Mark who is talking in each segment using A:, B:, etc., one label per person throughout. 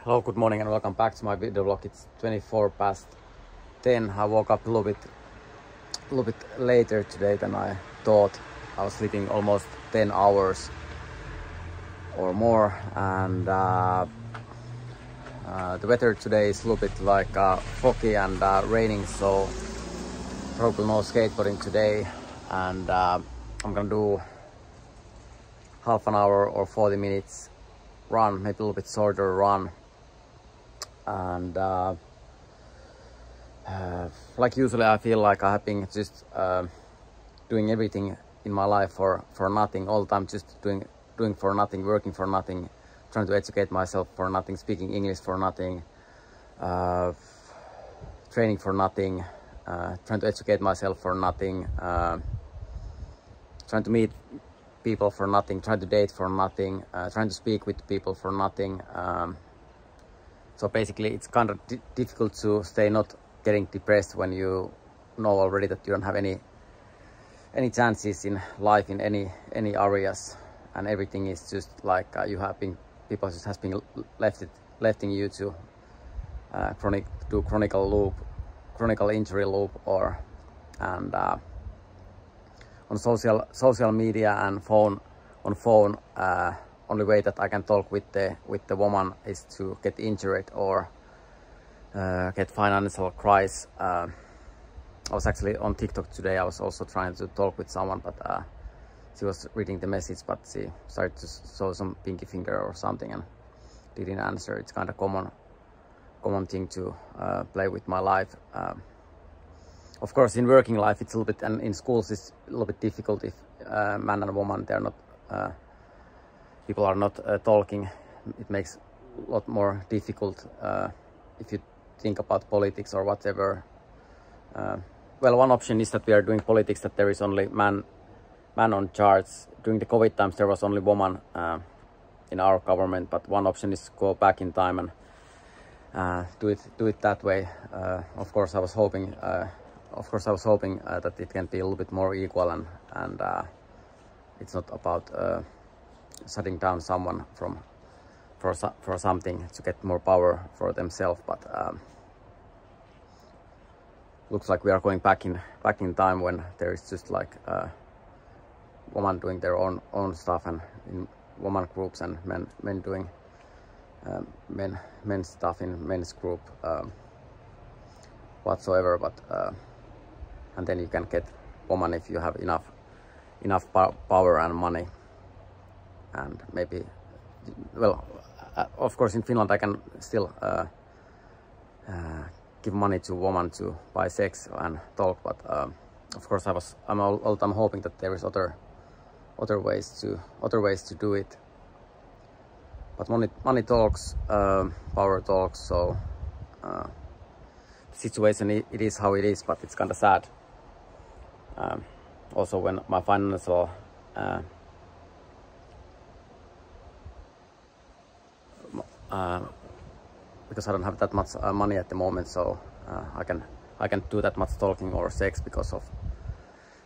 A: Hello, good morning and welcome back to my video vlog. It's 24 past 10. I woke up a little bit later today than I thought. I was sleeping almost 10 hours or more, and the weather today is a little bit like foggy and raining, so probably no skateboarding today. And I'm gonna do half an hour or 40 minutes run, maybe a little bit shorter run. And like usually I feel like I have been just doing everything in my life for nothing all the time, just doing for nothing, working for nothing, trying to educate myself for nothing, speaking English for nothing, training for nothing, trying to educate myself for nothing, trying to meet people for nothing, trying to date for nothing, trying to speak with people for nothing. So basically it's kind of difficult to stay not getting depressed when you know already that you don't have any chances in life in any areas, and everything is just like people just has been letting you to chronical injury loop, or on social media and phone. Only way that I can talk with the woman is to get injured or get financial crisis. I was actually on TikTok today. I was also trying to talk with someone, but she was reading the message, but she started to show some pinky finger or something and didn't answer. It's kind of common thing to play with my life. Of course, in working life it's a little bit, and in schools it's a little bit difficult if man and woman, they're not. People are not talking. It makes a lot more difficult if you think about politics or whatever. Well, one option is that we are doing politics, that there is only man on charts. During the COVID times there was only woman in our government, but one option is to go back in time and do it that way. Of course I was hoping that it can be a little bit more equal, and it's not about shutting down someone for something to get more power for themselves, but looks like we are going back in time when there is just like women doing their own stuff, and in woman groups, and men doing men's stuff in men's group whatsoever. But and then you can get woman if you have enough power and money. And maybe, well, of course in Finland I can still give money to women to buy sex and talk, but of course I'm all time hoping that there is other ways to do it. But money talks, power talks. So the situation, it is how it is, but it's kind of sad. Also, when my financial because I don't have that much money at the moment, so I can do that much talking or sex because of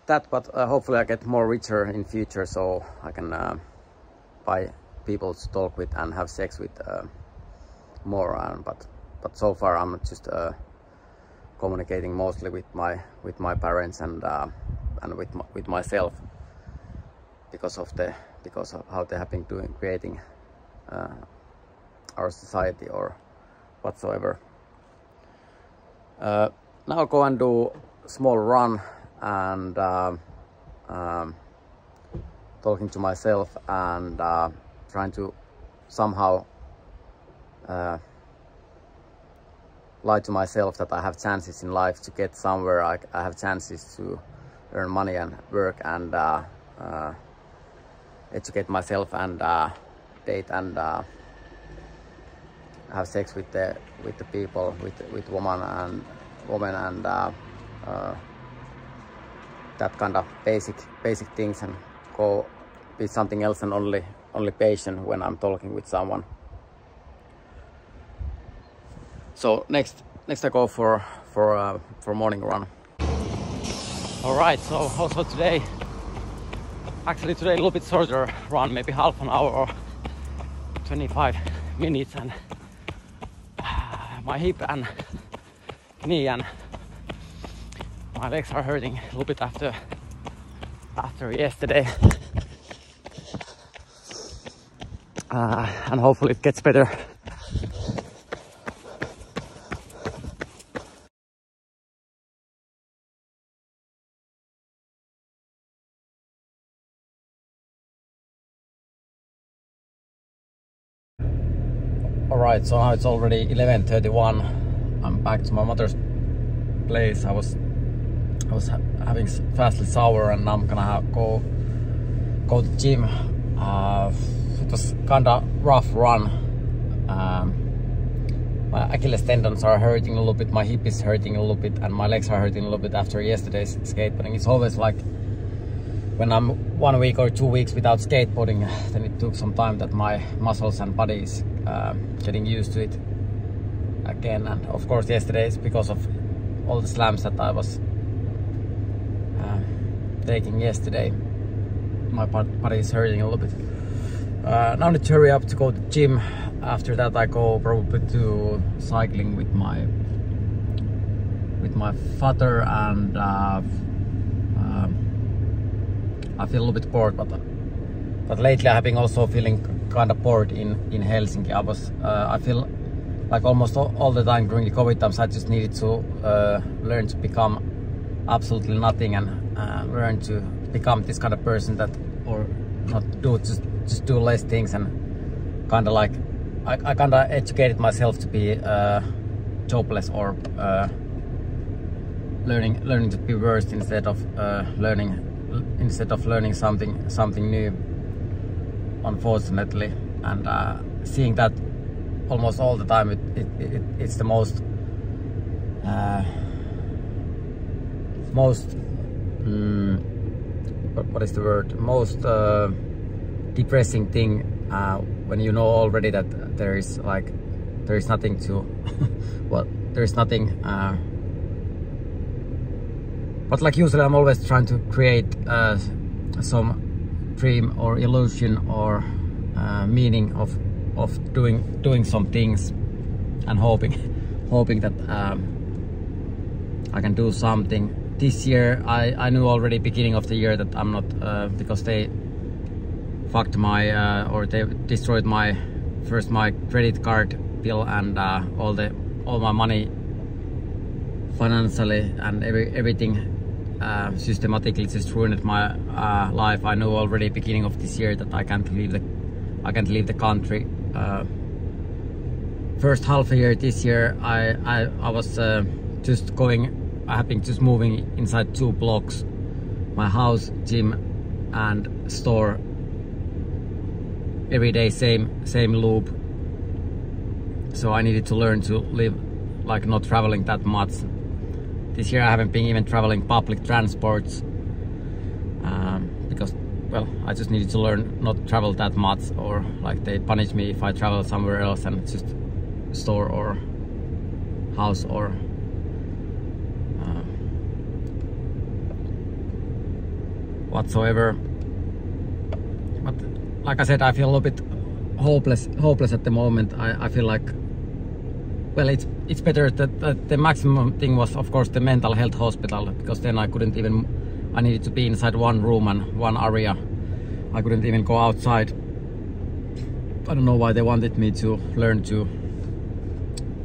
A: that. But hopefully I get more richer in future, so I can buy people to talk with and have sex with more. But so far I'm just communicating mostly with my parents and with myself, because of how they have been creating our society or whatsoever. Now I'll go and do a small run and talking to myself and trying to somehow lie to myself that I have chances in life to get somewhere. I have chances to earn money and work and educate myself and date and have sex with the people, with women and that kind of basic things, and go be something else than only patient when I'm talking with someone. So next I go for morning run. All right, so also today a little bit shorter run, maybe half an hour or 25 minutes, and my hip and knee, and my legs are hurting a little bit after yesterday. And hopefully it gets better. Alright, so now it's already 11:31. I'm back to my mother's place. I was having fastly shower, and now I'm gonna go to the gym. It was kinda rough run. My Achilles tendons are hurting a little bit, my hip is hurting a little bit, and my legs are hurting a little bit after yesterday's skateboarding. It's always like when I'm 1 week or 2 weeks without skateboarding, then it took some time that my muscles and body is getting used to it again. And of course yesterday is because of all the slams that I was taking yesterday. My body is hurting a little bit. Now I need to hurry up to go to the gym. After that I go probably to cycling with my father, and I feel a little bit bored, but lately I have been also feeling kind of bored in Helsinki. I feel like almost all the time during the COVID times I just needed to learn to become absolutely nothing, and learn to become this kind of person that, or not do, just do less things, and kind of like I kind of educated myself to be jobless, or learning to be worse instead of learning something new, unfortunately. And seeing that almost all the time, it's the most what is the word, most depressing thing, when you know already that there is nothing to well, there is nothing, but like usually I'm always trying to create some dream or illusion or meaning of doing some things, and hoping that I can do something. This year I knew already beginning of the year that I'm not, because they fucked my or they destroyed my credit card bill, and all my money financially, and everything systematically just ruined my life. I knew already beginning of this year that I can't leave the country. First half a year this year I was just I've been just moving inside 2 blocks, my house, gym and store, every day same loop. So I needed to learn to live like not traveling that much. This year I haven't been even traveling public transports, because, well, I just needed to learn not travel that much, or like they punish me if I travel somewhere else and just store or house or whatsoever. But like I said, I feel a little bit hopeless at the moment. I feel like, well, it's better that the maximum thing was of course the mental health hospital, because then I needed to be inside 1 room and 1 area. I couldn't even go outside. I don't know why they wanted me to learn to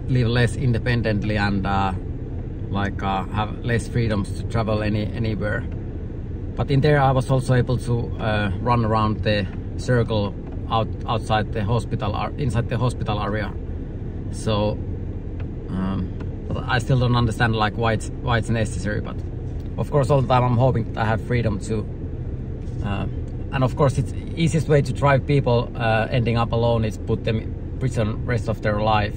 A: live less independently and have less freedoms to travel anywhere. But in there I was also able to run around the circle outside the hospital, inside the hospital area. So but I still don't understand like why it's necessary. But of course all the time I'm hoping that I have freedom to, and of course it's easiest way to drive people ending up alone is put them in prison rest of their life.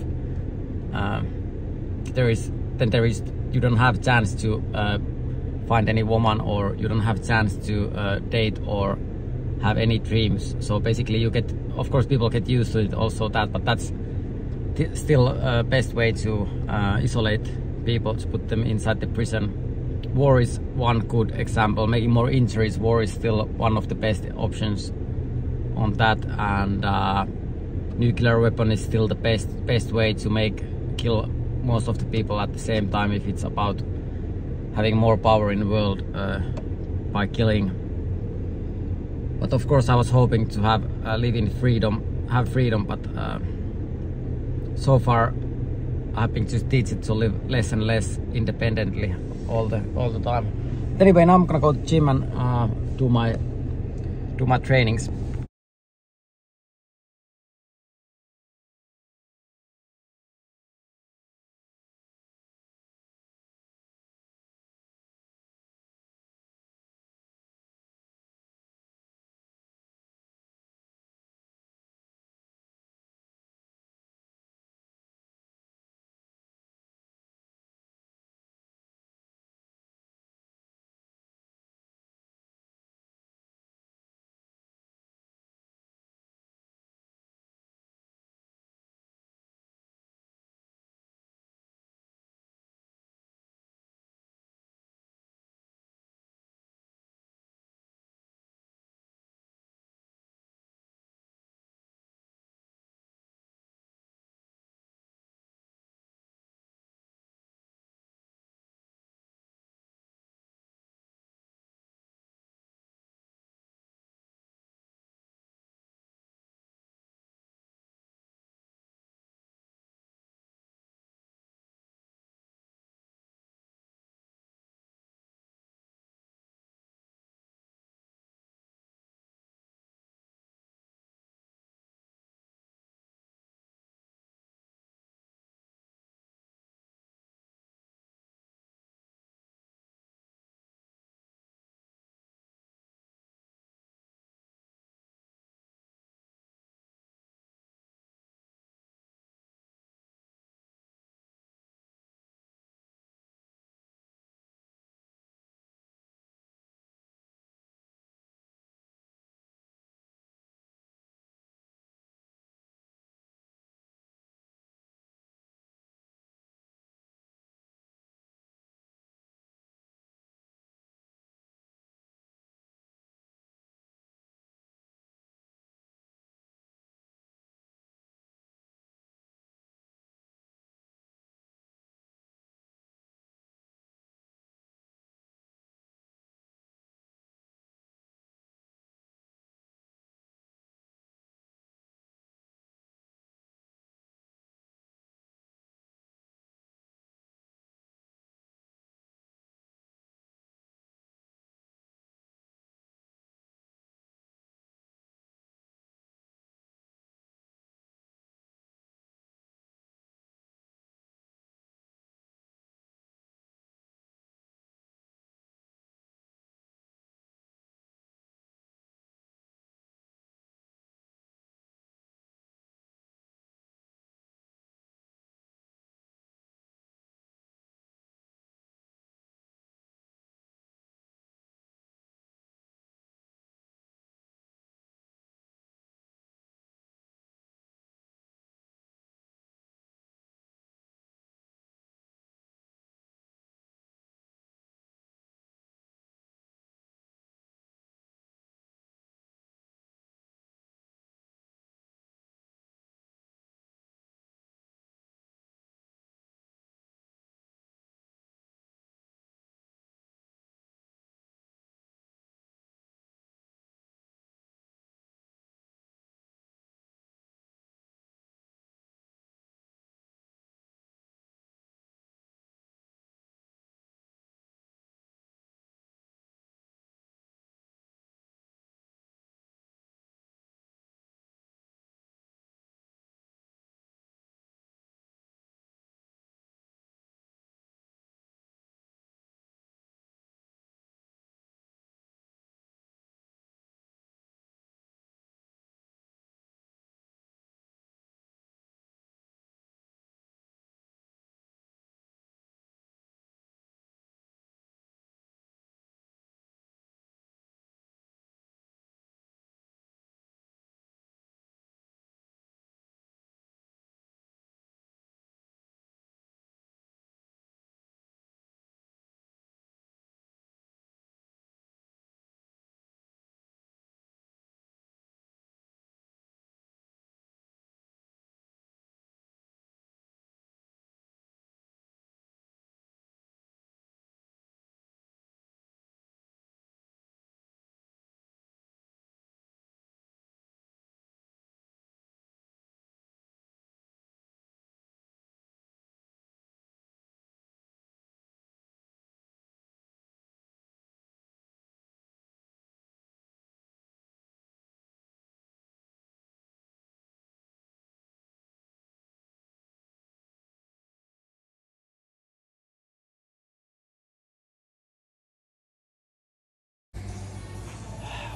A: You don't have chance to find any woman, or you don't have chance to date or have any dreams. So basically you get, of course people get used to it also that, but that's still best way to isolate people, to put them inside the prison. War is one good example. Making more injuries, war is still one of the best options on that, and nuclear weapon is still the best way to kill most of the people at the same time if it's about having more power in the world by killing. But of course I was hoping to have live in freedom, but so far I've been to teach it to live less and less independently all the time. Anyway, now I'm gonna go to the gym and do my trainings.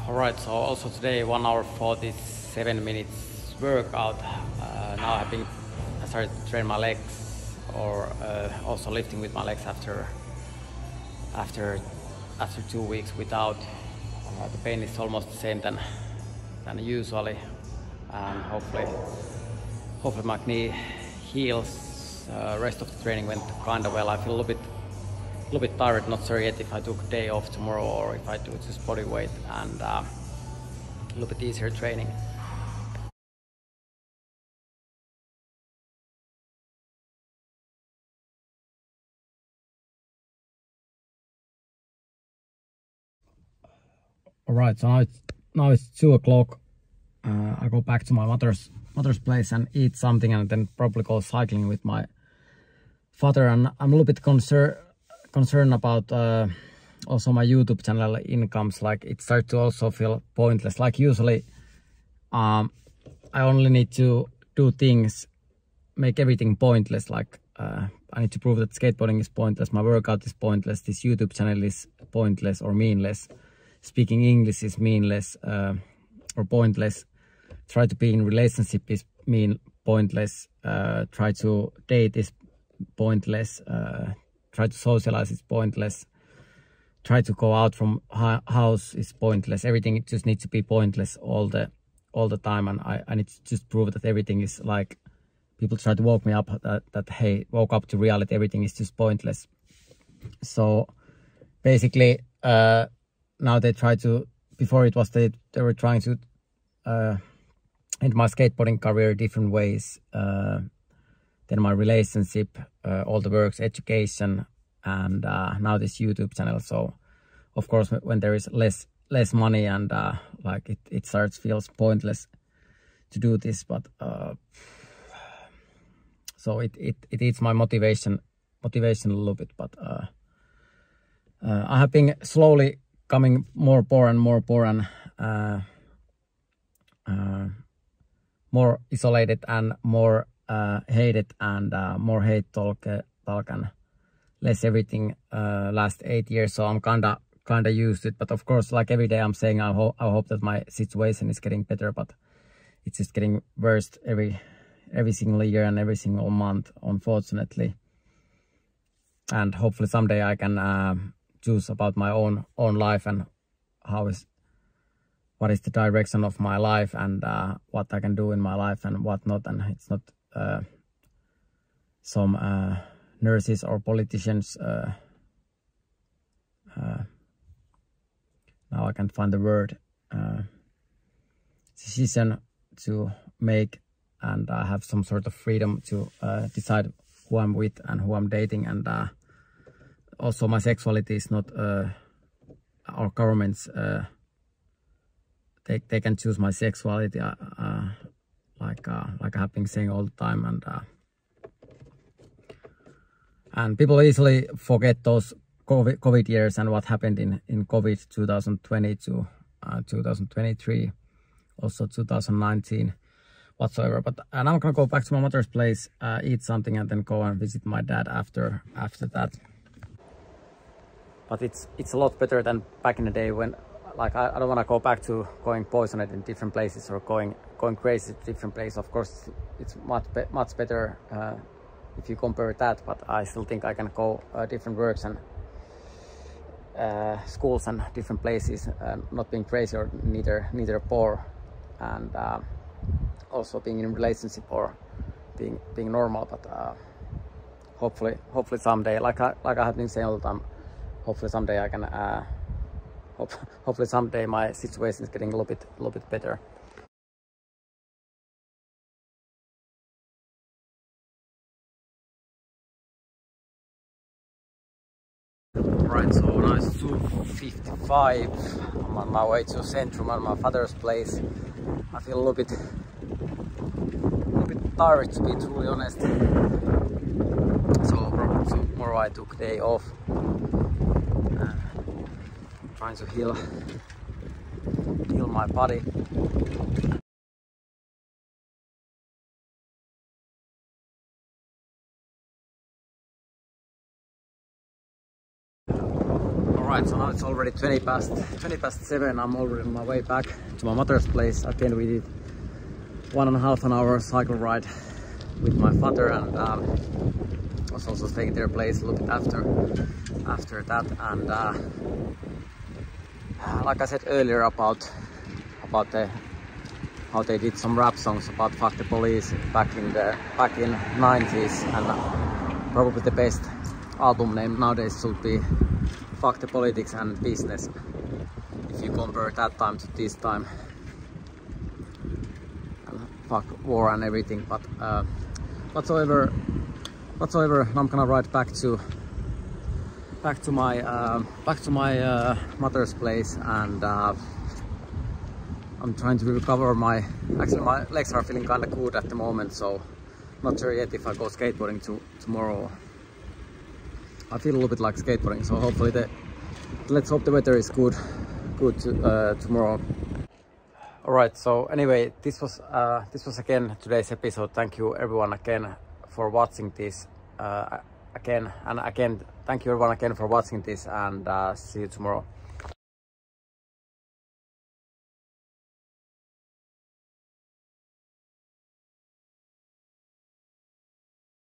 A: Alright, so also today 1 hour 47 minutes workout. Now I started to train my legs, or also lifting with my legs after 2 weeks without. The pain is almost the same than usually, and hopefully my knee heals. Rest of the training went kind of well. I feel a little bit tired, not sure yet if I took a day off tomorrow or if I do just body weight and a little bit easier training. All right, so now it's 2 o'clock. I go back to my mother's place and eat something, and then probably go cycling with my father. And I'm a little bit concerned about also my YouTube channel incomes. Like, it starts to also feel pointless. Like, usually I only need to do things, make everything pointless. Like, I need to prove that skateboarding is pointless, my workout is pointless, this YouTube channel is pointless or meaningless, speaking English is meaningless or pointless, try to be in relationship is pointless, try to date is pointless, try to socialize is pointless, try to go out from house is pointless. Everything just needs to be pointless all the time, and I need to just prove that everything is like, people try to woke me up that hey, woke up to reality, everything is just pointless. So basically now they try to, before it was they were trying to end my skateboarding career different ways, then my relationship, all the works, education, and now this YouTube channel. So of course when there is less money and like it feels pointless to do this, but so it eats my motivation a little bit. But I have been slowly coming more poor and more isolated and more hated and more hate talk and less everything last 8 years. So I'm kinda used to it. But of course, like every day I'm saying I hope that my situation is getting better, but it's just getting worse every single year and every single month, unfortunately. And hopefully someday I can choose about my own life and what is the direction of my life, and what I can do in my life and what not. And it's not some nurses or politicians. Now I can't find the word. Decision to make, and I have some sort of freedom to decide who I'm with and who I'm dating. And also my sexuality is not our governments, they can choose my sexuality, like I have been saying all the time. And people easily forget those COVID years and what happened in COVID 2020 to 2023, also 2019 whatsoever. But now I'm gonna go back to my mother's place, eat something, and then go and visit my dad after that. But it's a lot better than back in the day when, like, I don't want to go back to going poisoned in different places or going crazy to different places. Of course it's much better if you compare that, but I still think I can go different works and schools and different places, not being crazy or neither poor, and also being in a relationship or being normal. But hopefully someday, like I have been saying all the time, hopefully someday I can hopefully someday my situation is getting a little bit better. Right, so now it's 2:55. I'm on my way to Centrum and my father's place. I feel a little bit tired, to be truly honest. So probably tomorrow I took a day off. Trying to heal my body. Alright, so now it's already 20 past 7. I'm already on my way back to my mother's place. Again, we did 1.5 hour cycle ride with my father, and was also staying their place a little bit after that. And like I said earlier about how they did some rap songs about fuck the police back in 90s, and probably the best album name nowadays should be Fuck the Politics and Business, if you compare that time to this time, and fuck war and everything. But whatsoever, I'm gonna ride back to my mother's place, and I'm trying to recover actually my legs are feeling kind of good at the moment, so not sure yet if I go skateboarding tomorrow. I feel a little bit like skateboarding, so hopefully let's hope the weather is good tomorrow. All right, so anyway, this was again today's episode. Thank you everyone again for watching this again, thank you everyone again for watching this, and see you tomorrow.